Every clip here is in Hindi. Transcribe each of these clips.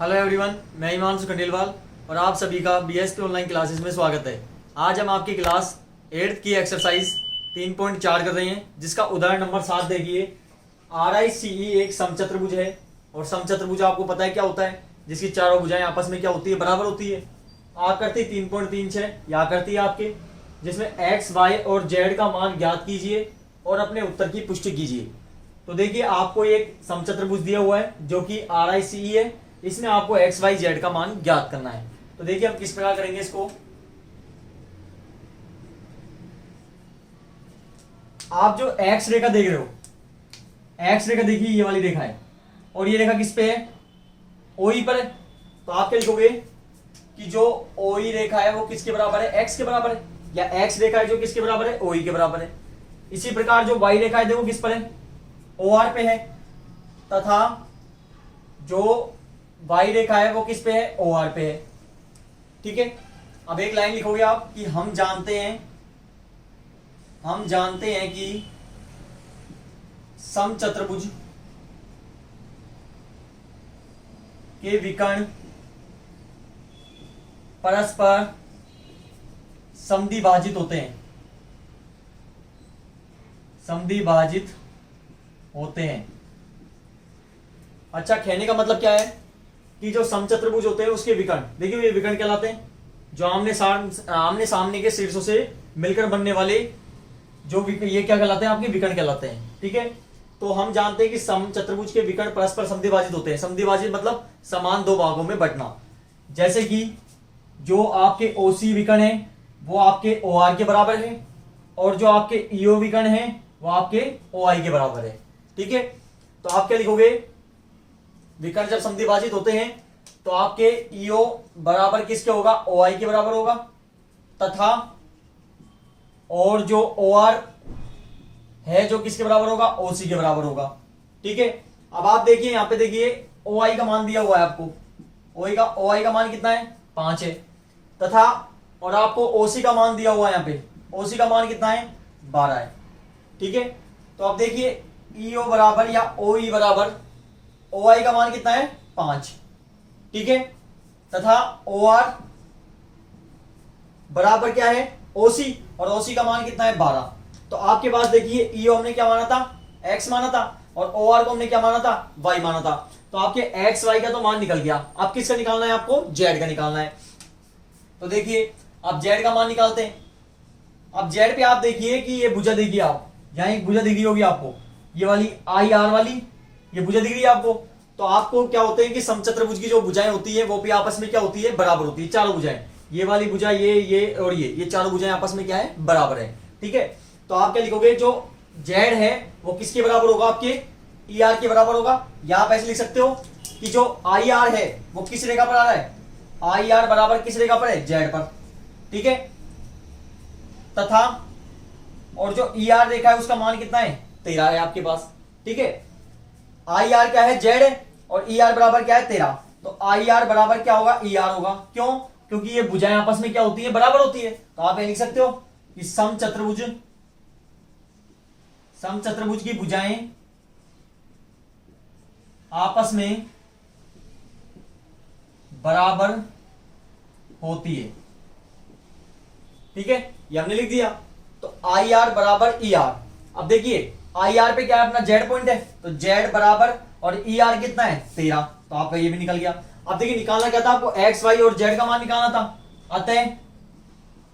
हेलो एवरीवन, मैं हिमांशु खंडेलवाल और आप सभी का बीएसपी ऑनलाइन क्लासेस में स्वागत है। आज हम आपकी क्लास 8th की एक्सरसाइज 3.4 कर रहे हैं, जिसका उदाहरण नंबर 7 देखिए। RICE एक समचतुर्भुज है और समचतुर्भुज आपको पता है क्या होता है, जिसकी चारों भुजाएं आपस में क्या होती है, बराबर होती है। आकृति 3.36 यह आकृति है आपके, जिसमें x, y और z का मान ज्ञात कीजिए और अपने उत्तर की पुष्टि कीजिए। तो देखिए, आपको एक समचतुर्भुज दिया हुआ है जो कि RICE है। इसमें आपको x, y, z का मान ज्ञात करना है। तो देखिए हम किस प्रकार करेंगे इसको। आप जो x रेखा देख रहे हो, x रेखा देखिए, ये वाली रेखा है और ये रेखा किस पे है, OE पर है। तो आप क्या लिखोगे कि जो OE रेखा है वो किसके बराबर है, x के बराबर है, या x रेखा है जो किसके बराबर है, OE के बराबर है। इसी प्रकार जो y रेखा है देखो किस पर है, OR पे है, तथा जो y रेखा है वो किस पे है, OR पे है। ठीक है, अब एक लाइन लिखोगे आप कि हम जानते हैं कि समचतुर्भुज के विकर्ण परस्पर समद्विभाजित होते हैं, समद्विभाजित होते हैं। अच्छा, कहने का मतलब क्या है कि जो समचतुर्भुज होते हैं उसके विकर्ण, देखिए ये विकर्ण कहलाते हैं, जो आमने सामने के शीर्षों से मिलकर बनने वाले जो ये क्या कहलाते हैं, आपके विकर्ण कहलाते हैं। ठीक है, तो हम जानते हैं कि समचतुर्भुज के विकर्ण परस्पर समद्विभाजित होते हैं। समद्विभाजित मतलब समान दो भागों में बंटना। जैसे कि जो आपके OC विकर्ण है वो आपके OR के बराबर है, और जो आपके EO विकर्ण है वो आपके OI के बराबर है। ठीक है, तो आप क्या लिखोगे, विकर्ण जब समद्विभाजित होते हैं तो आपके EO बराबर किसके होगा, OI के बराबर होगा, तथा और जो OR है जो किसके बराबर होगा, OC के बराबर होगा। ठीक है, अब आप देखिए यहां पे देखिए OI का मान दिया हुआ है आपको, OI का मान कितना है, 5 है, तथा और आपको OC का मान दिया हुआ है, यहाँ पे OC का मान कितना है, 12 है। ठीक है, तो अब देखिए EO बराबर या OE बराबर OI का मान कितना है, 5। ठीक है, तथा OR बराबर क्या है, OC, और OC का मान कितना है, 12। तो आपके पास देखिए EO हमने क्या माना था, x माना था, और OR को हमने क्या माना था, y माना था। तो आपके x, y का तो मान निकल गया। अब किसका निकालना है, आपको z का निकालना है। तो देखिए अब z का मान निकालते हैं। अब z पे आप देखिए कि ये भुजा देखिए, आप यहां एक भुजा दिख रही होगी आपको, ये वाली IR वाली, ये भुजा दिख रही है आपको। तो आपको क्या होते हैं कि समचतुर्भुज की जो भुजाएं होती है वो भी आपस में क्या होती है, बराबर होती है। चारों भुजाएं, ये वाली भुजा, ये और ये चारों भुजाएं आपस में क्या है, बराबर है। ठीक है, तो आप क्या लिखोगे, जो z है वो किसके बराबर होगा, आपके ER के बराबर होगा। या आप ऐसे लिख सकते हो कि जो IR है वो किस रेखा पर आ रहा है, IR बराबर किस रेखा पर है, z पर। ठीक है, तथा और जो ER रेखा है उसका मान कितना है, 13 है आपके पास। ठीक है, IR क्या है, z है, और ER बराबर क्या है, 13। तो IR बराबर क्या होगा, ER होगा। क्यों, क्योंकि ये भुजाएं आपस में क्या होती है, बराबर होती है। तो आप ये लिख सकते हो कि समचतुर्भुज की भुजाएं आपस में बराबर होती है। ठीक है, ये हमने लिख दिया। तो IR बराबर ER। अब देखिए IR पे क्या है, अपना Z पॉइंट है, तो Z बराबर और ER कितना है, 13। तो आपका ये भी निकल गया। अब देखिए निकालना क्या था आपको, x, y और z का मान निकालना था। अतः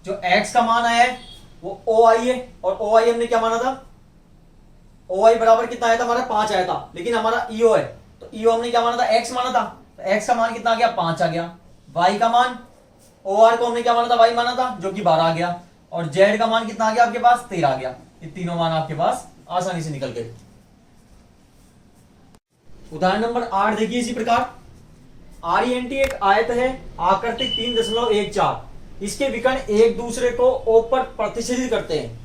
जो x का मान आया है वो OI है, और OI हमने क्या माना था, OI बराबर कितना आया था, हमारा 5 आया था, लेकिन हमारा EO है, तो EO हमने क्या माना था, x माना था। तो x का मान कितना आ गया, 5 आ गया। y का मान, OR को हमने क्या माना था, y माना था, जो कि 12 आ गया, और z का मान कितना आ गया आपके पास, 13 आ गया। ये तीनों मान आपके पास आसानी से निकल गए। उदाहरण नंबर 8 देखिए इसी प्रकार। RENT एक आयत है, आकृति 3.14। इसके विकर्ण एक दूसरे को O पर प्रतिच्छेदित करते हैं।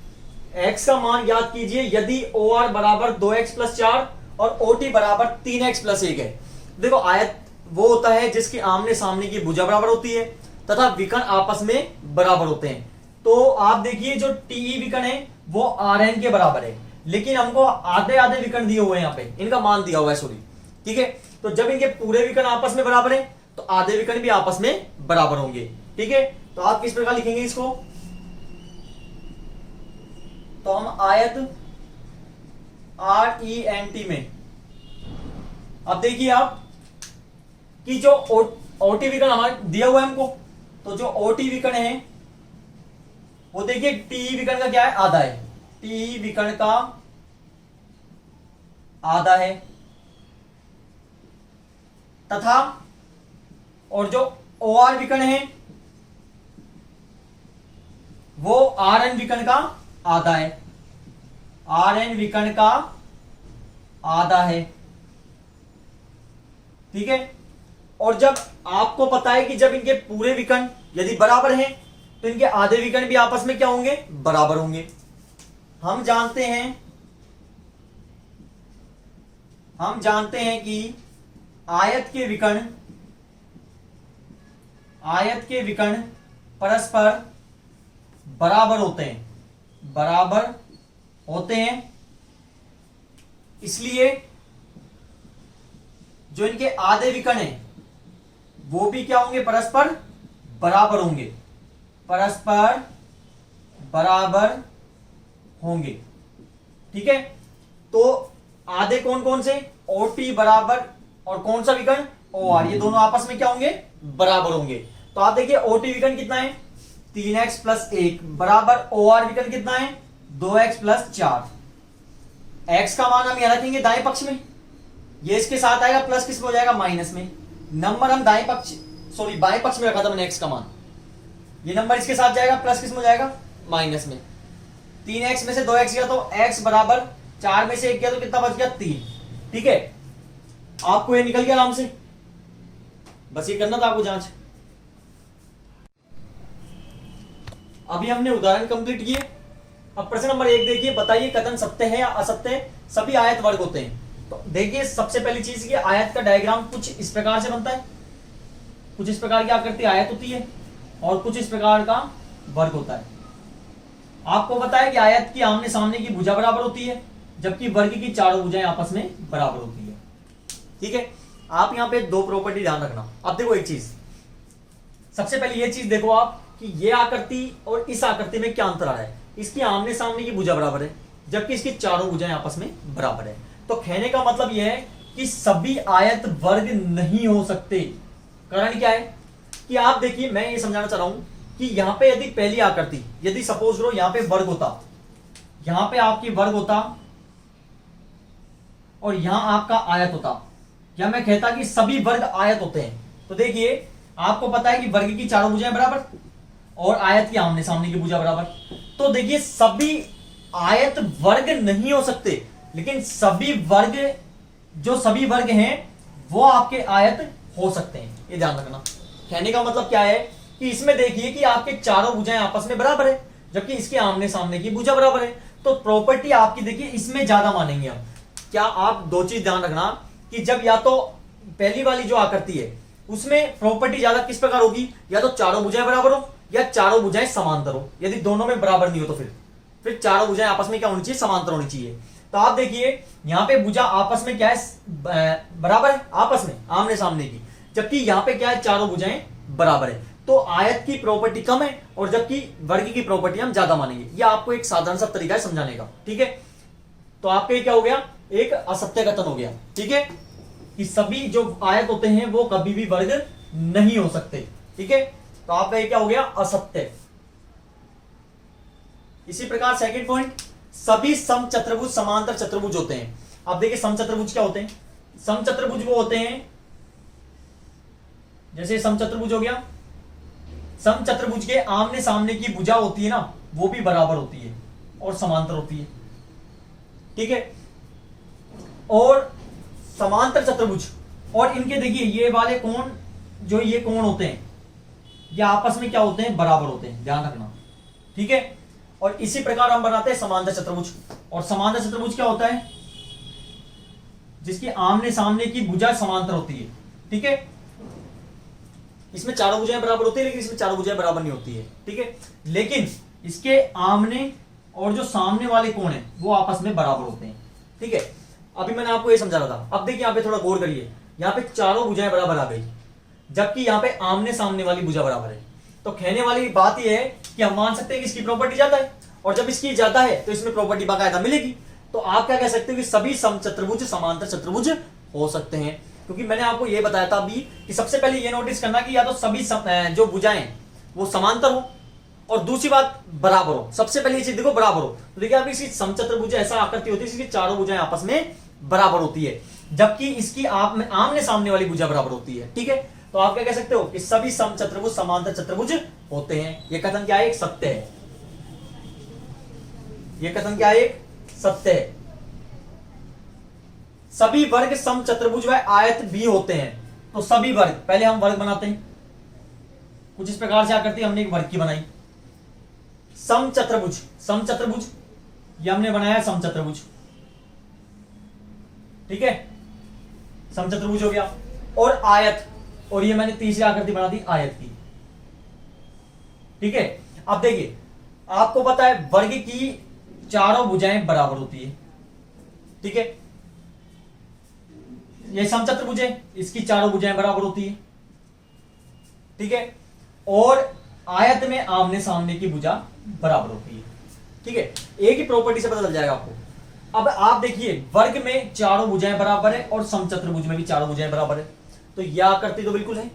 x का मान ज्ञात कीजिए यदि OR बराबर 2x+4 और OT बराबर 3x+1 है। देखो, आयत वो होता है जिसकी आमने सामने की भुजा बराबर होती है तथा विकर्ण आपस में बराबर होते हैं। तो आप देखिए जो TE विकर्ण है वो RN के बराबर है, लेकिन हमको आधे आधे विकर्ण दिए हुए हैं, यहाँ पे इनका मान दिया हुआ है, सॉरी। ठीक है। तो जब इनके पूरे विकर्ण आपस में बराबर है तो आधे विकर्ण भी आपस में बराबर होंगे। ठीक है, तो आप किस प्रकार लिखेंगे इसको, तो हम आयत RENT में, अब देखिए आप कि जो ओटी विकर्ण हमारे दिया हुआ है हमको, तो जो ओटी विकर्ण है वो देखिए टी विकर्ण का क्या है, आधा है, टी विकर्ण का आधा है, तथा और जो OR विकर्ण है वो RN विकर्ण का आधा है, RN विकर्ण का आधा है। ठीक है, और जब आपको पता है कि जब इनके पूरे विकर्ण यदि बराबर हैं तो इनके आधे विकर्ण भी आपस में क्या होंगे, बराबर होंगे। हम जानते हैं कि आयत के विकर्ण परस्पर बराबर होते हैं, इसलिए जो इनके आधे विकर्ण हैं वो भी क्या होंगे, परस्पर बराबर होंगे। ठीक है, तो आधे कौन कौन से, OT बराबर और कौन सा विकर्ण, OR, ये दोनों आपस में क्या होंगे, बराबर होंगे। तो आप देखिए OT विकर्ण कितना है, 3x + 1 बराबर OR विकर्ण कितना है, 2x + 4। x का मान हम यहां रखेंगे दाएं पक्ष में, ये इसके साथ आएगा, प्लस किस में हो जाएगा, माइनस में। नंबर हम बाएं पक्ष में रखा था मैंने x का मान, ये नंबर इसके साथ जाएगा, प्लस किस में हो जाएगा, माइनस में। 3x में से 2x गया तो x बराबर 4 में से 1 गया तो कितना बच गया, 3। ठीक है, आपको ये निकल गया आराम से, बस ये करना था आपको जांच। अभी हमने उदाहरण कंप्लीट किए। अब प्रश्न नंबर 1 देखिए, बताइए कथन सत्य है या असत्य है, सभी आयत वर्ग होते हैं। तो देखिए सबसे पहली चीज कि आयत का डायग्राम कुछ इस प्रकार से बनता है, कुछ इस प्रकार की आकृति आयत होती है और कुछ इस प्रकार का वर्ग होता है। आपको पता है कि आयत की आमने सामने की भुजा बराबर होती है, जबकि वर्ग की चारों भुजाएं आपस में बराबर होती है। ठीक है, आप यहां पे 2 प्रॉपर्टी ध्यान रखना। अब देखो एक चीज, सबसे पहले ये चीज देखो आप कि ये आकृति और इस आकृति में क्या अंतर आ रहा है। इसकी आमने सामने की भुजा बराबर है, जबकि इसकी चारों भुजाएं आपस में बराबर है। तो कहने का मतलब यह है कि सभी आयत वर्ग नहीं हो सकते। कारण क्या है कि आप देखिए, मैं ये समझाना चाह रहा हूं कि यहां पे यदि पहली आकृति, यदि सपोज करो यहां पे वर्ग होता, यहां पे आपकी वर्ग होता और यहां आपका आयत होता, या मैं कहता कि सभी वर्ग आयत होते हैं, तो देखिए आपको पता है कि वर्ग की चारों भुजाएं बराबर और आयत की आमने सामने की भुजा बराबर। तो देखिए सभी आयत वर्ग नहीं हो सकते, लेकिन सभी वर्ग हैं वो आपके आयत हो सकते हैं, ये ध्यान रखना। कहने का मतलब क्या है कि इसमें देखिए कि आपके चारों भुजाएं आपस में बराबर है, जबकि इसके आमने सामने की भुजा बराबर है। तो प्रॉपर्टी आपकी देखिए इसमें ज्यादा मानेंगे हम। क्या आप 2 चीज ध्यान रखना कि जब या तो पहली वाली जो आकृति है उसमें प्रॉपर्टी ज्यादा किस प्रकार होगी, या तो चारों भुजाएं बराबर हो या चारों भुजाएं समांतर हो। यदि दोनों में बराबर नहीं हो तो फिर चारों भुजाएं आपस में क्या होनी चाहिए, समांतर होनी चाहिए। तो आप देखिए यहां पे भुजा आपस में क्या है, बराबर है आपस में आमने सामने की, जबकि यहां पे क्या है, चारों भुजाएं बराबर है। तो आयत की प्रॉपर्टी कम है और जबकि वर्ग की प्रॉपर्टी हम ज्यादा मानेंगे। यह आपको एक साधारण सा तरीका है समझाने का। ठीक है, तो आपके क्या हो गया, एक असत्य कथन हो गया। ठीक है, कि सभी जो आयत होते हैं वो कभी भी वर्ग नहीं हो सकते। ठीक है, तो आपका ये क्या हो गया, असत्य। इसी प्रकार सेकंड पॉइंट, सभी समचतुर्भुज समांतर चतुर्भुज होते हैं। अब देखिए समचतुर्भुज क्या होते हैं, समचतुर्भुज वो होते हैं, जैसे समचतुर्भुज हो गया, समचतुर्भुज के आमने सामने की भुजा होती है ना, वो भी बराबर होती है और समांतर होती है। ठीक है, और समांतर चतुर्भुज, और इनके देखिए ये वाले कोण, जो ये कोण होते हैं ये आपस में क्या होते हैं, बराबर होते हैं, ध्यान रखना। ठीक है, और इसी प्रकार हम बनाते हैं समांतर चतुर्भुज। और समांतर चतुर्भुज क्या होता है, जिसकी आमने सामने की भुजा समांतर होती है। ठीक है, इसमें चारों भुजाएं बराबर होती है, लेकिन इसमें चारों भुजाएं बराबर नहीं होती है। ठीक है, लेकिन इसके आमने और जो सामने वाले कोण हैं वो आपस में बराबर होते हैं। ठीक है, अभी मैंने आपको ये समझा रहा था। अब देखिए यहाँ पे थोड़ा गौर करिए, यहाँ पे चारों भुजाएं बराबर आ गई, जबकि यहाँ पे आमने सामने वाली भुजा बराबर है। तो कहने वाली बात यह है कि हम मान सकते हैं कि इसकी प्रॉपर्टी ज्यादा है, और जब इसकी ज्यादा है तो इसमें प्रॉपर्टी बाकायदा मिलेगी। तो आप क्या कह सकते हो कि सभी समचतुर्भुज समांतर चतुर्भुज हो सकते हैं, क्योंकि मैंने आपको यह बताया था अभी कि सबसे पहले यह नोटिस करना कि या तो सभी जो भुजाएं वो समांतर हो, और दूसरी बात बराबर हो। सबसे पहले ये चीज देखो बराबर हो, तो देखिए आप इसकी समचतुर्भुज ऐसा आकृति होती है इसकी चारों भुजाएं आपस में बराबर होती है, जबकि इसकी आमने सामने वाली भुजा बराबर होती है। ठीक है, तो आप क्या कह सकते हो कि सभी समचतुर्भुज समांतर चतुर्भुज होते हैं। यह कथन क्या है? एक सत्य है। यह कथन क्या है? एक सत्य है। सभी वर्ग समचतुर्भुज व आयत भी होते हैं। तो सभी वर्ग, पहले हम वर्ग बनाते हैं कुछ इस प्रकार से आकृति हमने एक वर्ग की बनाई। समचतुर्भुज, समचतुर्भुज ये हमने बनाया समचतुर्भुज, ठीक है, समचतुर्भुज हो गया। और आयत, और ये मैंने तीसरी आकृति बना दी आयत की। ठीक है, अब देखिए आपको पता है वर्ग की चारों भुजाएं बराबर होती है। ठीक है, ये समचतुर्भुज है, इसकी चारों भुजाएं बराबर होती है। ठीक है, और आयत में आमने सामने की भुजा बराबर होती है। ठीक है, एक ही प्रॉपर्टी से पता चल जाएगा आपको। अब आप देखिए वर्ग में चारों भुजाएं बराबर है और समचतुर्भुज में भी चारों भुजाएं बराबर है, तो यह आकृति तो बिल्कुल है।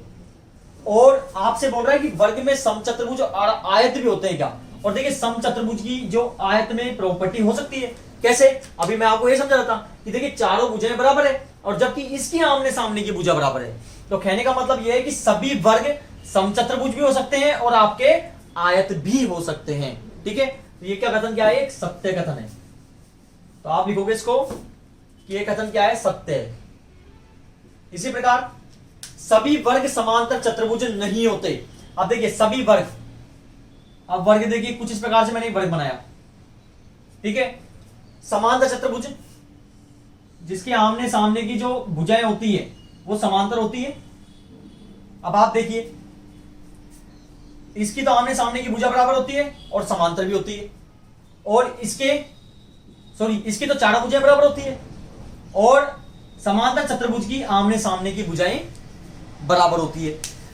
और आपसे बोल रहा है कि वर्ग में समचतुर्भुज और आयत भी होते हैं क्या? और देखिए समचतुर्भुज की जो आयत में प्रॉपर्टी हो सकती है, कैसे? अभी मैं आपको यह समझा रहा था कि देखिए चारों भुजाएं बराबर है और जबकि इसकी आमने सामने की भुजा बराबर है। तो कहने का मतलब यह है कि सभी वर्ग समचतुर्भुज भी हो सकते हैं और आपके आयत भी हो सकते हैं। ठीक है, तो ये क्या कथन क्या है? एक सत्य कथन है। तो आप लिखोगे इसको कि ये कथन क्या है? सत्य है। इसी प्रकार सभी वर्ग समांतर चतुर्भुज नहीं होते। अब देखिए सभी वर्ग, अब वर्ग देखिए कुछ इस प्रकार से मैंने एक वर्ग बनाया। ठीक है, समांतर चतुर्भुज जिसके आमने सामने की जो भुजाएं होती है वो समांतर होती है। अब आप देखिए इसकी तो आमने सामने की भुजा बराबर होती है और समांतर भी होती है, और इसकी तो चारों भुजाएं बराबर होती है और समांतर चतुर्भुज की आमने सामने की भुजाएं बराबर होती है।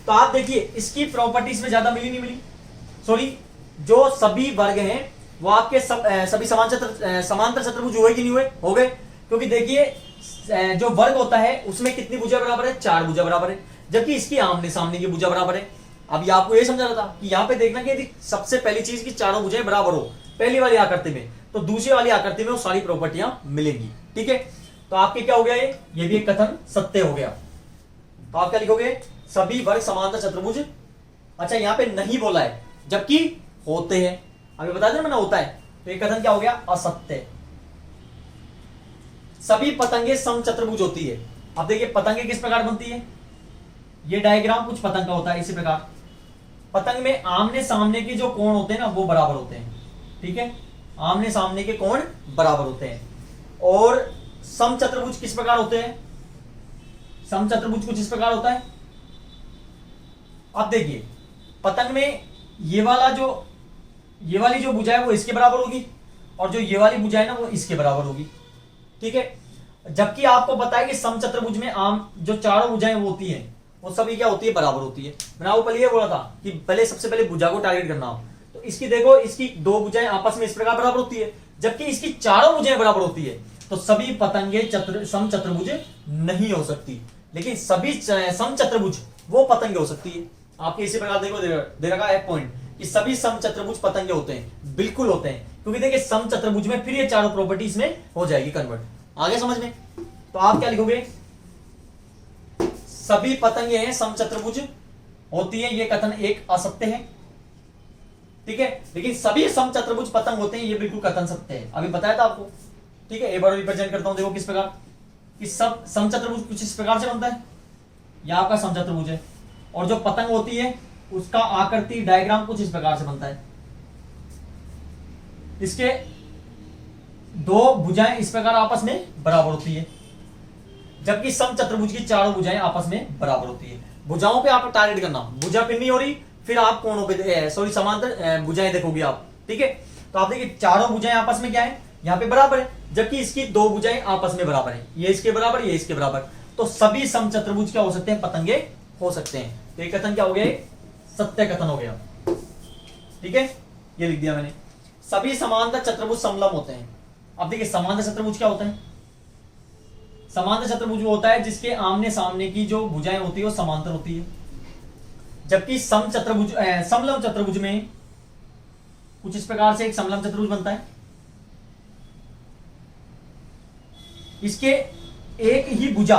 तो आप देखिए इसकी प्रॉपर्टीज में ज्यादा मिली नहीं मिली? जो सभी वर्ग हैं वो आपके सभी समांतर चतुर्भुज हुए कि नहीं हुए? हो गए, क्योंकि देखिए जो वर्ग होता है उसमें कितनी भुजा बराबर है? 4 भुजा बराबर है, जबकि इसकी आमने सामने की भुजा बराबर है। अब आपको यह समझा रहा था कि यहां पे देखना कि यदि सबसे पहली चीज की चारों भुजाएं बराबर हो पहली वाली आकृति में, तो दूसरी वाली आकृति में वो सारी प्रॉपर्टियां मिलेंगी। ठीक है, तो आपके क्या हो गया? ये भी एक कथन सत्य हो गया। तो आप क्या लिखोगे? सभी वर्ग समांतर चतुर्भुज। अच्छा, यहां पे नहीं बोला है जबकि होते हैं, अभी बता देना मैंने होता है, तो ये कथन क्या हो गया? असत्य। सभी पतंगे समचतुर्भुज होती है। अब देखिए पतंगे किस प्रकार बनती है? ये डायग्राम कुछ पतंग का होता है। इसी प्रकार पतंग में आमने सामने के जो कोण होते हैं ना वो बराबर होते हैं। ठीक है, आमने सामने के कोण बराबर होते हैं। और समचतुर्भुज किस प्रकार होते हैं? समचतुर्भुज कुछ इस प्रकार होता है। अब देखिए पतंग में ये वाली जो भुजा है वो इसके बराबर होगी और जो ये वाली भुजा है ना वो इसके बराबर होगी। ठीक है, जबकि आपको पता है कि समचतुर्भुज में आम जो चारों भुजाएं वो होती हैं वो सभी क्या होती है? बराबर होती है। मैंने आपको पहले ये बोला था कि पहले सबसे पहले भुजा को टारगेट करना हो, तो इसकी देखो इसकी 2 भुजाएं आपस में इस प्रकार बराबर होती है, जबकि इसकी चारों भुजाएं बराबर होती है। तो सभी पतंगे समचतुर्भुज नहीं हो सकती, लेकिन सभी समचतुर्भुज वो पतंगे हो सकती है। आपके इसी प्रकार देखो दे रखा है पॉइंट कि सभी समचतुर्भुज पतंगे होते हैं, बिल्कुल होते हैं, क्योंकि देखिए समचतुर्भुज में फिर ये चारों प्रॉपर्टीज में हो जाएगी कन्वर्ट। आगे समझ में? तो आप क्या लिखोगे? सभी पतंगे हैं समचतुर्भुज होती है, ये कथन एक असत्य है। ठीक है, लेकिन सभी समचतुर्भुज पतंग होते हैं, ये बिल्कुल कथन सत्य है। अभी बताया था आपको। ठीक है, एक बार रिप्रेजेंट करता हूं, देखो किस प्रकार कि सब समचतुर्भुज कुछ इस प्रकार से बनता है। यह आपका समचतुर्भुज है और जो पतंग होती है उसका आकृति डायग्राम कुछ इस प्रकार से बनता है। इसके 2 भुजाएं इस प्रकार आपस में बराबर होती है, जबकि समचतुर्भुज की चारों भुजाएं आपस में बराबर होती है। भुजाओं पे आप टारगेट करना, भुजा फिर नहीं हो रही, फिर आप कोणों पे समांतर भुजाएं देखोगे आप। ठीक है, तो आप देखिए चारों भुजाएं आपस में क्या है? यहाँ पे बराबर है, जबकि इसकी दो भुजाएं आपस में बराबर है, ये इसके बराबर ये इसके बराबर, तो सभी समचतुर्भुज क्या हो सकते हैं, पतंगे हो सकते हैं। तो ये कथन क्या हो गया, सत्य कथन हो गया। ठीक है, ये लिख दिया मैंने। सभी समांतर चतुर्भुज समलंब होते हैं। अब देखिए समांतर चतुर्भुज क्या होता है, समांतर चतुर्भुज वो होता है जिसके आमने सामने की जो भुजाएं होती है वो समांतर होती है, जबकि समलंब चतुर्भुज में कुछ इस प्रकार से एक समलंब चतुर्भुज बनता है, इसके एक ही भुजा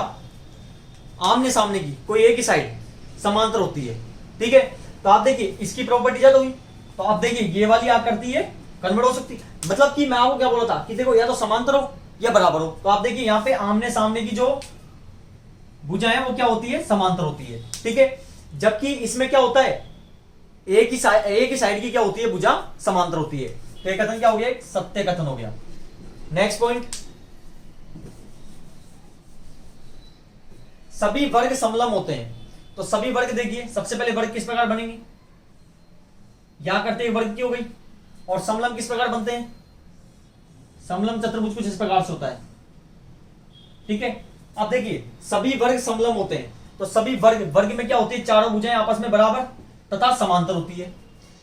आमने सामने की कोई एक ही साइड समांतर होती है। ठीक है, तो आप देखिए इसकी प्रॉपर्टी याद होगी, तो आप देखिए ये वाली आप करती है कन्वर्ट हो सकती है, मतलब कि मैं आपको क्या बोला था कि देखो या तो समांतर हो या बराबर हो, तो आप देखिए यहां पे आमने सामने की जो भुजा है वो क्या होती है, समांतर होती है। ठीक है, जबकि इसमें क्या होता है, एक ही साइड की क्या होती है, भुजा समांतर होती है। तो ये कथन क्या हो गया, एक सत्य कथन हो गया। नेक्स्ट पॉइंट, सभी वर्ग समलंब होते हैं। तो सभी वर्ग देखिए, सबसे पहले वर्ग किस प्रकार बनेंगे, यहां करते हैं वर्ग की हो गई, और समलंब किस प्रकार बनते हैं, समलंब चतुर्भुज कुछ इस प्रकार से होता है। ठीक है, अब देखिए सभी वर्ग समलंब होते हैं, तो सभी वर्ग में क्या होती है, चारों भुजाएं आपस में बराबर तथा समांतर होती है,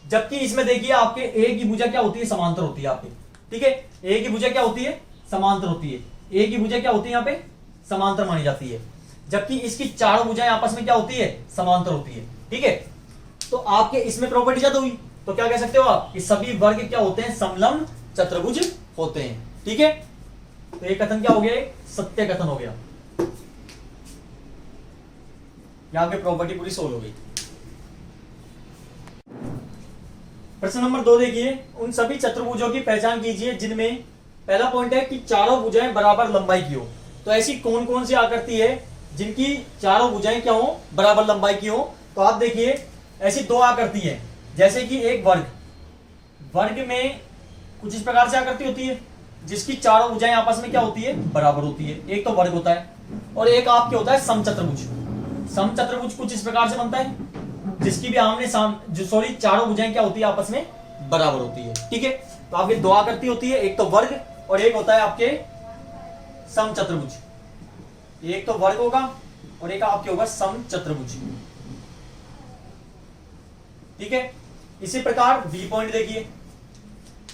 जबकि इसमें देखिए आपके एक ही भुजा क्या होती है, समांतर होती है आपके। ठीक है, एक ही भुजा क्या होती है, समांतर होती है, एक ही भुजा क्या होती है यहाँ पे, समांतर मानी जाती है, जबकि इसकी चारों भुजाएं आपस में क्या होती है, समांतर होती है। ठीक है, तो आपके इसमें प्रॉपर्टी ज्यादा हुई, तो क्या कह सकते हो आप कि सभी वर्ग क्या होते हैं, समलंब चतुर्भुज होते हैं। ठीक है, तो ये कथन क्या हो गया, सत्य कथन हो गया। यहां पे प्रॉपर्टी पूरी सोल्व हो गई। प्रश्न नंबर 2 देखिए, उन सभी चतुर्भुजों की पहचान कीजिए जिनमें, पहला पॉइंट है कि चारों भुजाएं बराबर लंबाई की हो। तो ऐसी कौन कौन सी आकृति है जिनकी चारों भुजाएं क्या हो, बराबर लंबाई की हो। तो आप देखिए ऐसी दो आकृति है, जैसे कि एक वर्ग में कुछ इस प्रकार से आकृति होती है जिसकी चारों भुजाएं आपस में क्या होती है, बराबर होती है, एक तो वर्ग होता है, और एक आपके होता है समचतुर्भुज। समचतुर्भुज कुछ इस प्रकार से बनता है जिसकी भी चारों भुजाएं क्या होती है, आपस में बराबर होती है। ठीक है, तो आपकी दो आकृति होती है, एक तो वर्ग और एक होता है आपके समचतुर्भुज। एक तो वर्ग होगा और एक आपके होगा समचतुर्भुज। ठीक है, इसी प्रकार बी पॉइंट देखिए,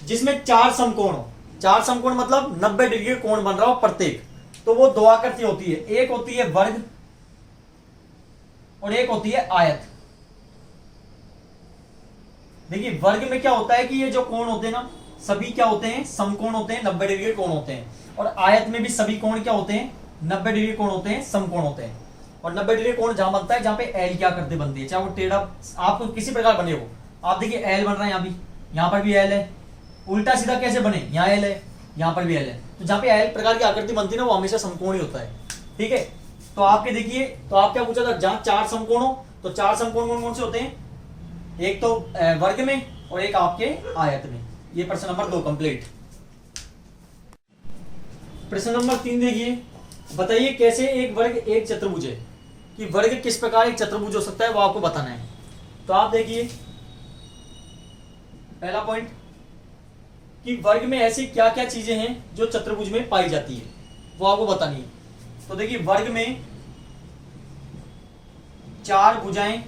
जिसमें चार समकोण हो, चार समकोण मतलब 90 डिग्री कोण बन रहा हो प्रत्येक, तो वो दो आकृति होती है, एक होती है वर्ग और एक होती है आयत। देखिए वर्ग में क्या होता है कि ये जो कोण होते हैं ना, सभी क्या होते हैं, समकोण होते हैं, 90 डिग्री कोण होते हैं, और आयत में भी सभी कोण क्या होते हैं, 90 डिग्री कोण होते हैं, समकोण होते हैं। और 90 डिग्री कोण जहां बनता है जहां पे एल क्या करते बनती है, चाहे वो टेढ़ा आपको किसी प्रकार बने हो। आप देखिए एल बन रहा है, यहां पर भी एल है, उल्टा सीधा कैसे बने, यहाँ एल है, यहां पर भी एल है, तो जहां पे एल प्रकार की आकृति बनती है ना वो हमेशा समकोण ही होता है। ठीक है, तो आपके देखिए, तो आप क्या पूछा था, जहां चार समकोण हो, तो चार समकोण कौन कौन से होते हैं, एक तो वर्ग में और एक आपके आयत में। ये प्रश्न नंबर 2 कंप्लीट। प्रश्न नंबर 3 देखिए, बताइए कैसे एक वर्ग एक चतुर्भुज है, कि वर्ग किस प्रकार एक चतुर्भुज हो सकता है वो आपको बताना है। तो आप देखिए पहला पॉइंट, कि वर्ग में ऐसी क्या क्या चीजें हैं जो चतुर्भुज में पाई जाती है, वो आपको बतानी है। तो देखिए वर्ग में चार भुजाएं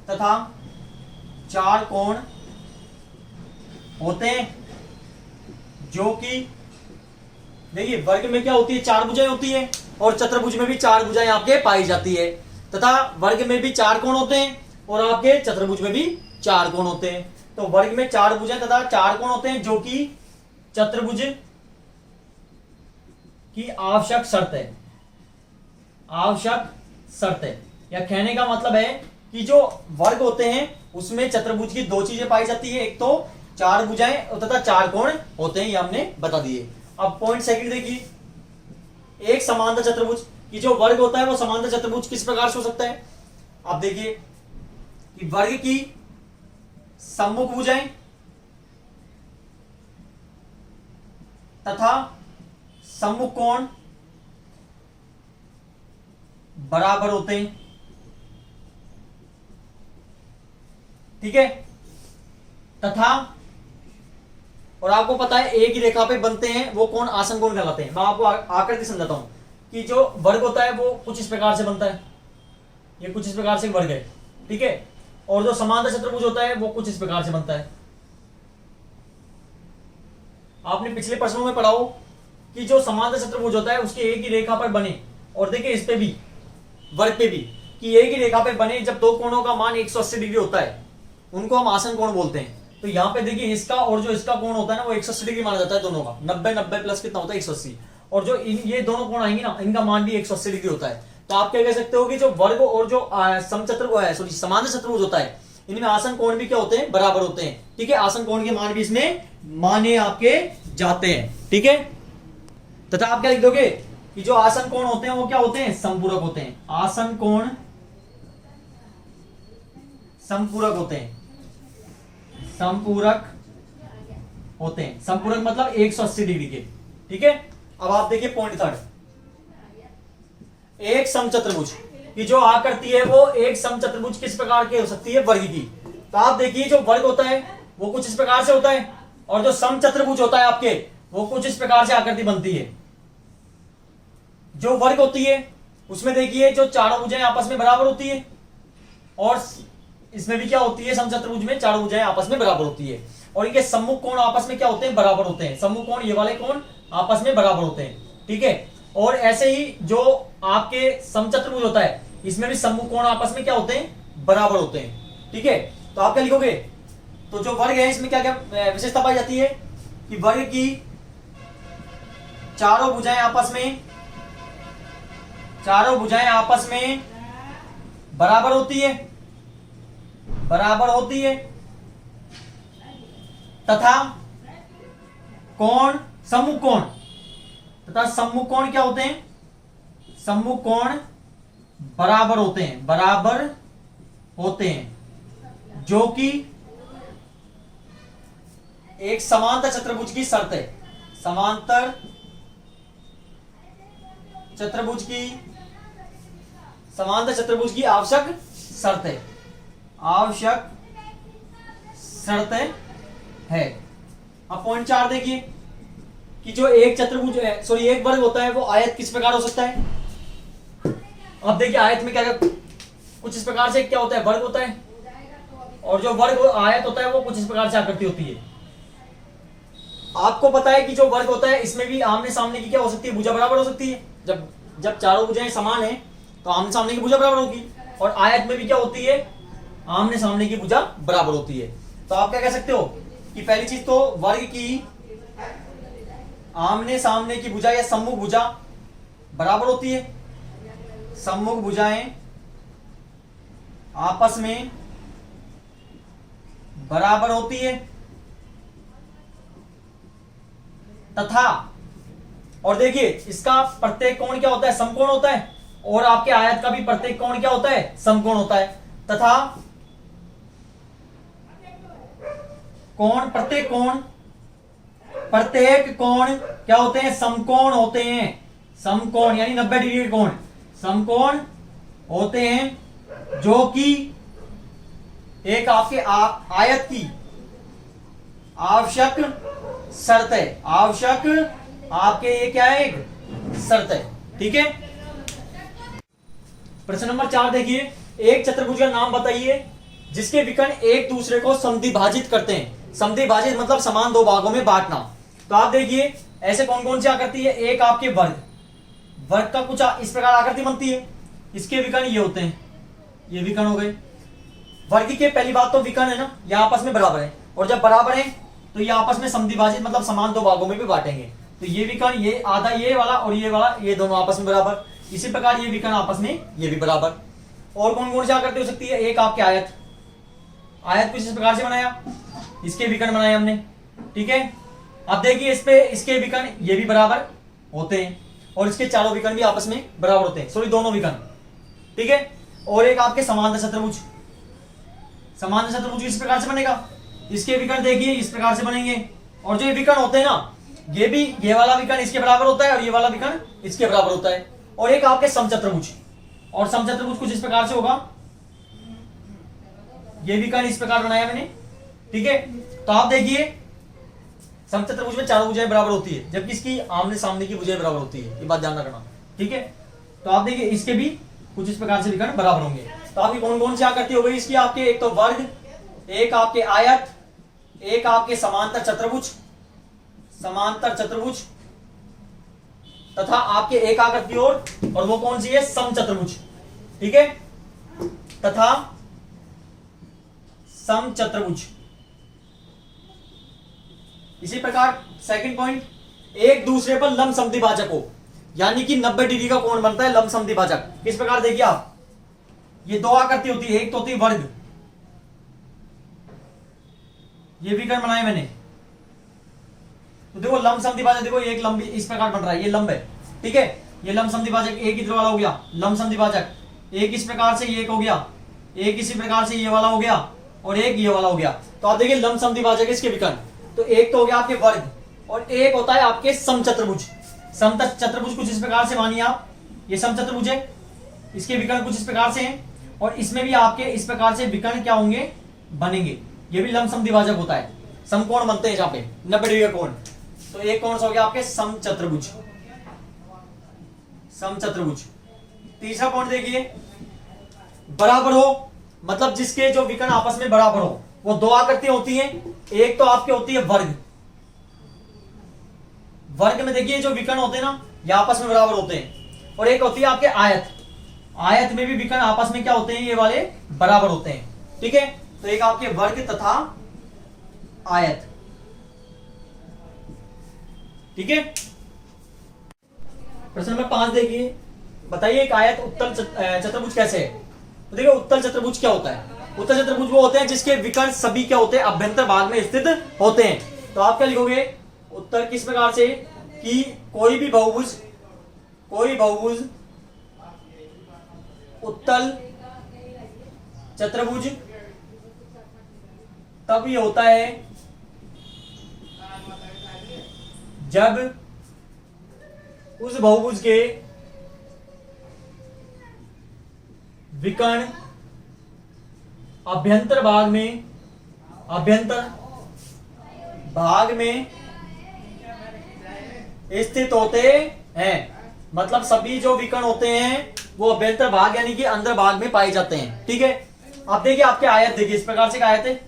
तथा चार कोण होते हैं, जो कि देखिए वर्ग में क्या होती है, चार भुजाएं होती है, और चतुर्भुज में भी चार भुजाएं आपके पाई जाती है, तथा वर्ग में भी चार कोण होते हैं और आपके चतुर्भुज में भी चार कोण होते हैं। तो वर्ग में चार भुजाएं तथा चार कोण होते हैं, जो कि चतुर्भुज की आवश्यक शर्त है। आवश्यक शर्त है, या कहने का मतलब है कि जो वर्ग होते हैं उसमें चतुर्भुज की दो चीजें पाई जाती है, एक तो चार भुजाएं तथा चार कोण होते हैं, ये हमने बता दिए। अब पॉइंट सेकंड देखिए, एक समांतर चतुर्भुज, कि जो वर्ग होता है वो समांतर चतुर्भुज किस प्रकार से हो सकता है। आप देखिए कि वर्ग की सम्मुख भुजाएं तथा सम्मुख कोण बराबर होते हैं। ठीक है, तथा और आपको पता है एक ही रेखा पे बनते हैं वो कोण आसन कोण कहलाते हैं। मैं आपको आकृति समझाता हूं कि जो वर्ग होता है वो कुछ इस प्रकार से बनता है, ये कुछ इस प्रकार से वर्ग है, ठीक है। और जो समांतर चतुर्भुज होता है वो कुछ इस प्रकार से बनता है। आपने पिछले प्रश्नों में पढ़ा हो कि जो समांतर चतुर्भुज होता है उसके एक ही रेखा पर बने, और देखिए इस पे भी वर्ग पे भी कि एक ही रेखा पे बने जब दो कोणों का मान 180 डिग्री होता है उनको हम आसन कोण बोलते हैं। तो यहाँ पे देखिए इसका और जो इसका कोण होता है ना वो 180 डिग्री माना जाता है दोनों का। 90 प्लस कितना होता है 180, और जो ये दोनों कोण आएंगे ना इनका मान भी 180 डिग्री होता है। तो आप क्या कह सकते हो कि जो वर्ग और जो समांतर चतुर्भुज होता है इनमें आसन कोण भी क्या होते हैं, बराबर होते हैं, ठीक है। आसन कोण के मान भी इसमें माने आपके जाते हैं, ठीक है। तथा आप क्या लिख दोगे कि जो आसन कोण होते हैं वो क्या होते हैं, संपूरक होते हैं। आसन कोण संपूरक होते हैं, संपूरक होते हैं। संपूरक मतलब 180 डिग्री के, ठीक है। अब आप देखिए पॉइंट थर्ड, एक समचतुर्भुज की जो आकृति है वो एक समचतुर्भुज किस प्रकार की हो सकती है, वर्ग की। तो आप देखिए जो वर्ग होता है वो कुछ इस प्रकार से होता है, और जो समचतुर्भुज होता है आपके वो कुछ इस प्रकार से आकृति बनती है। जो वर्ग होती है उसमें देखिए जो चारों भुजाएं आपस में बराबर होती है, और इसमें भी क्या होती है, समचतुर्भुज में चारों भुजाएं आपस में बराबर होती है, और इनके सम्मुख कोण आपस में क्या होते हैं, बराबर होते हैं। सम्मुख कोण ये वाले कोण आपस में बराबर होते हैं, ठीक है। और ऐसे ही जो आपके समचतुर्भुज होता है इसमें भी सम्मुख कोण आपस में क्या होते हैं, बराबर होते हैं, ठीक है। तो आप क्या लिखोगे, तो जो वर्ग है इसमें क्या क्या विशेषता पाई जाती है कि वर्ग की चारों भुजाएं आपस में बराबर होती है, तथा सम्मुख कोण क्या होते हैं, सम्मुख कोण बराबर होते हैं, जो कि एक समांतर चतुर्भुज की शर्त है। समांतर चतुर्भुज की आवश्यक शर्त है। अब पॉइंट 4 देखिए कि जो एक चतुर्भुज एक वर्ग होता है वो आयत किस प्रकार हो सकता है। अब देखिए आयत में क्या कुछ इस प्रकार से क्या होता है, वर्ग होता है, और जो वर्ग आयत होता है वो कुछ इस प्रकार से आकृति होती है। आपको पता है कि जो वर्ग होता है इसमें भी आमने सामने की क्या हो सकती है, भुजा बराबर हो सकती है। जब चारों भुजाएं समान है तो आमने सामने की भुजा बराबर होगी, और आयत में भी क्या होती है, आमने सामने की भुजा बराबर होती है। तो आप क्या कह सकते हो कि पहली चीज तो वर्ग की आमने सामने की भुजा या सम्मुख भुजा बराबर होती है। सम्मुख भुजाएं आपस में बराबर होती है, तथा और देखिए इसका प्रत्येक कोण क्या होता है, समकोण होता है, और आपके आयत का भी प्रत्येक कोण क्या होता है, समकोण होता है। तथा प्रत्येक कोण क्या होते हैं, समकोण होते हैं। समकोण यानी 90 डिग्री के कोण समकोण होते हैं, जो कि एक आपके आयत की आवश्यक शर्त है। आपके ये क्या है, एक शर्त है, ठीक है। प्रश्न नंबर 4 देखिए, एक चतुर्भुज का नाम बताइए जिसके विकर्ण एक दूसरे को समद्विभाजित करते हैं। समद्विभाजित मतलब समान दो भागों में बांटना। तो आप देखिए ऐसे कौन कौन सी आकृति है, एक आपके वर्ग का कुछ इस प्रकार आकृति बनती है, इसके विकर्ण ये होते हैं, ये विकर्ण हो गए। वर्ग के पहली बात तो विकर्ण है ना, ये आपस में बराबर है, और जब बराबर है तो ये आपस में समद्विभाजित मतलब समान दो भागों में भी बांटेंगे। तो ये विकर्ण, ये आधा ये वाला और ये वाला, ये दोनों आपस में बराबर। इसी प्रकार ये विकर्ण आपस में ये भी बराबर। और कौन कौन सी आकृति हो सकती है, एक आपके आयत कुछ इस प्रकार से बनाया, इसके विकर्ण बनाए हमने, ठीक है। अब देखिए इसके विकर्ण ये भी बराबर होते हैं, और इसके चारों विकर्ण भी आपस में बराबर होते हैं, दोनों विकर्ण, ठीक है। और एक आपके समांतर चतुर्भुज इस प्रकार से बनेगा, इसके विकर्ण देखिए इस प्रकार से बनेंगे, और जो ये विकर्ण होते हैं ना, ये वाला विकर्ण इसके बराबर होता है और ये वाला विकर्ण इसके बराबर होता है। और एक आपके समचतुर्भुज, और समचतुर्भुज कुछ इस प्रकार से होगा, ये विकर्ण इस प्रकार बनाया मैंने, ठीक है। तो आप देखिए समचतुर्भुज में चारों भुजाएं बराबर होती है, जबकि इसकी आमने सामने की भुजाएं बराबर होती है, ये बात ध्यान रखना। ठीक है, तो आप देखिए इसके भी कुछ इस प्रकार से विकर्ण बराबर होंगे। तो आपकी कौन कौन सी आकृति हो गई इसकी, आपके एक तो वर्ग, एक आपके आयत, एक आपके समांतर चतुर्भुज तथा आपके एक आकृति और वो कौन सी है, समचतुर्भुज। ठीक है, तथा समचतुर्भुज। इसी प्रकार सेकंड पॉइंट, एक दूसरे पर लंब समद्विभाजक हो, यानी कि 90 डिग्री का कोण बनता है लंब समद्विभाजक। किस प्रकार देखिए आप, ये दो आकृति होती है, एक तो होती है वर्ग, ये विकर्ण बनाए मैंने, तो देखो लंब समद्विभाजक, देखो एक लंब इस प्रकार बन रहा है, ये लंब है। ठीक है, ये लंब समद्विभाजक, एक इधर वाला हो गया लंब समद्विभाजक, एक इस प्रकार से ये एक हो गया, एक इसी प्रकार से ये वाला हो गया, और एक ये वाला हो गया। तो आप देखिए लंब समद्विभाजक इसके विकर्ण, तो एक तो हो गया आपके वर्ग, और एक होता है आपके समचतुर्भुज। समचतुर्भुज कुछ इस प्रकार से मानिए आप, ये समचतुर्भुज है, इसके विकर्ण कुछ इस प्रकार से हैं, और इसमें भी आपके इस प्रकार से विकर्ण क्या होंगे, बनेंगे। ये भी लंब समद्विभाजक होता है, समकोण बनते हैं जहां पे 90 डिग्री का कोण। तो एक कौन सा हो गया आपके समचतुर्भुज। तीसरा पॉइंट देखिए, बराबर हो, मतलब जिसके जो विकर्ण आपस में बराबर हो, वो दो आकृतियां होती हैं। एक तो आपके होती है वर्ग में देखिए जो विकर्ण होते हैं ना, ये आपस में बराबर होते हैं, और एक होती है आपके आयत में भी विकर्ण आपस में क्या होते हैं, ये वाले बराबर होते हैं। ठीक है, तो एक आपके वर्ग तथा आयत। ठीक है, प्रश्न नंबर 5 देखिए, बताइए एक आयत उत्तल चतुर्भुज कैसे है। तो देखिए उत्तल चतुर्भुज क्या होता है, उत्तल चतुर्भुज वो होते हैं जिसके विकर्ण सभी क्या होते हैं, अभ्यंतर भाग में स्थित होते हैं। तो आप क्या लिखोगे, उत्तर किस प्रकार से, कि कोई भी बहुभुज उत्तल चतुर्भुज तब ये होता है जब उस बहुभुज के विकर्ण अभ्यंतर भाग में स्थित होते हैं। मतलब सभी जो विकर्ण होते हैं वो अभ्यंतर भाग यानी कि अंदर भाग में पाए जाते हैं। ठीक है, अब देखिए आपके आयत, देखिए इस प्रकार से एक आयत है,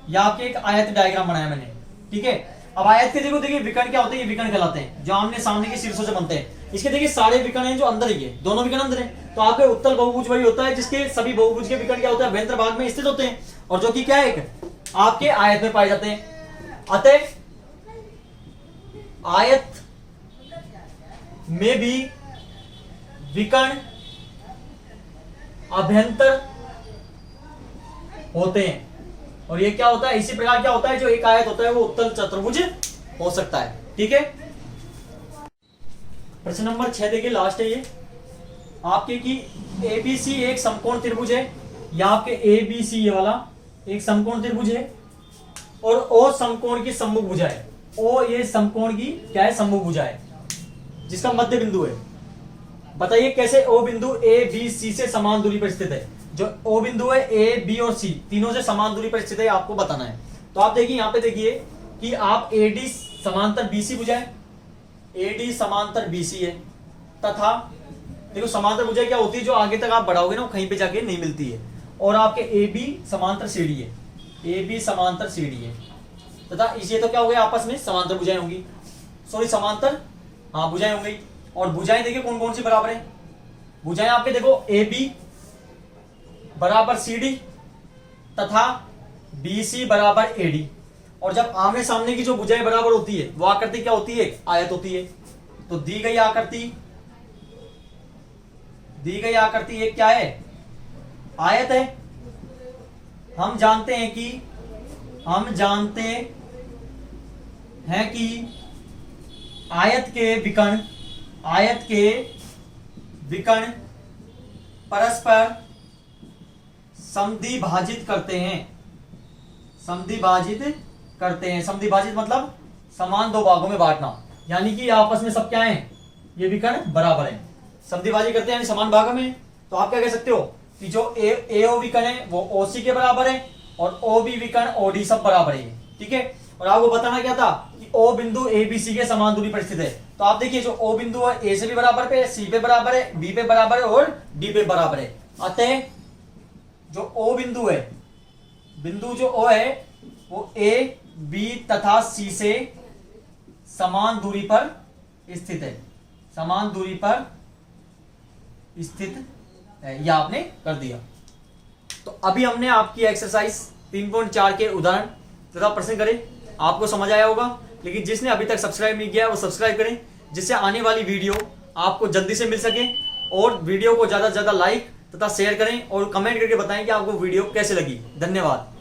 या आपके एक आयत डायग्राम बनाया मैंने। ठीक है, अब आयत के देखो, देखिए विकर्ण क्या होते हैं, ये विकर्ण कहलाते हैं जो आमने सामने के शीर्षों से बनते हैं। इसके देखिए सारे विकर्ण हैं जो अंदर ही है, दोनों विकर्ण अंदर है। तो आपके उत्तल बहुभुज वही होता है जिसके सभी बहुभुज के विकर्ण क्या होते हैं, अभ्यंतर भाग में स्थित होते हैं, और जो कि क्या है, एक आपके आयत में पाए जाते हैं। अतः आयत में भी विकर्ण अभ्यंतर होते हैं, और ये क्या होता है, इसी प्रकार क्या होता है, जो एक आयत होता है वो उत्तल चतुर्भुज हो सकता है। ठीक है, प्रश्न नंबर 6 देखिए, लास्ट है ये आपके कि एबीसी एक समकोण त्रिभुज है, या आपके एबीसी ये वाला एक समकोण त्रिभुज है, और ओ समकोण की सम्मुख भुजा है। ओ ये समकोण की क्या है, सम्मुख भुजा है, जिसका मध्य बिंदु है। बताइए कैसे ओ बिंदु ए बी सी से समान दूरी पर स्थित है। जो ओ बिंदु है ए बी और सी तीनों से समान दूरी पर स्थित है, आपको बताना है। तो आप देखिए यहां पे देखिए कि आप एडी समांतर बीसी भुजा है, एडी समांतर बीसी है, तथा देखो समांतर भुजा क्या होती है, जो आगे तक आप बढ़ाओगे ना कहीं पे जाके नहीं मिलती है, और आपके ए बी समांतर सीडी है, ए बी समांतर सीडी है, तथा इसे तो क्या हो गया, आपस में समांतर भुजाएं होंगी, सॉरी समांतर हाँ भुजाएं होंगी। और भुजाएं देखिए कौन कौन सी बराबर है, भुजाएं आपके देखो ए बी बराबर सी डी तथा बी सी बराबर ए डी। और जब आमने सामने की जो भुजाएं बराबर होती है वो आकृति क्या होती है, आयत होती है। तो दी गई आकृति एक क्या है, आयत है। हम जानते हैं कि आयत के विकर्ण परस्पर समद्विभाजित करते हैं। समद्विभाजित मतलब समान दो भागों में बांटना, यानी कि आपस में सब क्या है, ये विकर्ण बराबर है, समद्विभाजित करते हैं यानी समान भागों में। तो आप क्या कह सकते हो कि जो ए ओ विकर्ण है वो ओ सी के बराबर है, और ओ बी विकर्ण ओ डी सब बराबर है। ठीक है, और आपको बताना क्या था कि O बिंदु ए बी सी के समान दूरी पर स्थित है। तो आप देखिए जो O बिंदु है ए से भी बराबर पे, सी पे बराबर है, बी पे बराबर है और डी पे बराबर है। अतः जो O बिंदु है, बिंदु जो O है वो ए बी तथा सी से समान दूरी पर स्थित है, समान दूरी पर स्थित है। यह आपने कर दिया। तो अभी हमने आपकी एक्सरसाइज 3.4 के उदाहरण तथा प्रश्न करे, आपको समझ आया होगा। लेकिन जिसने अभी तक सब्सक्राइब नहीं किया वो सब्सक्राइब करें, जिससे आने वाली वीडियो आपको जल्दी से मिल सके। और वीडियो को ज्यादा से ज्यादा लाइक तथा शेयर करें और कमेंट करके बताएं कि आपको वीडियो कैसे लगी। धन्यवाद।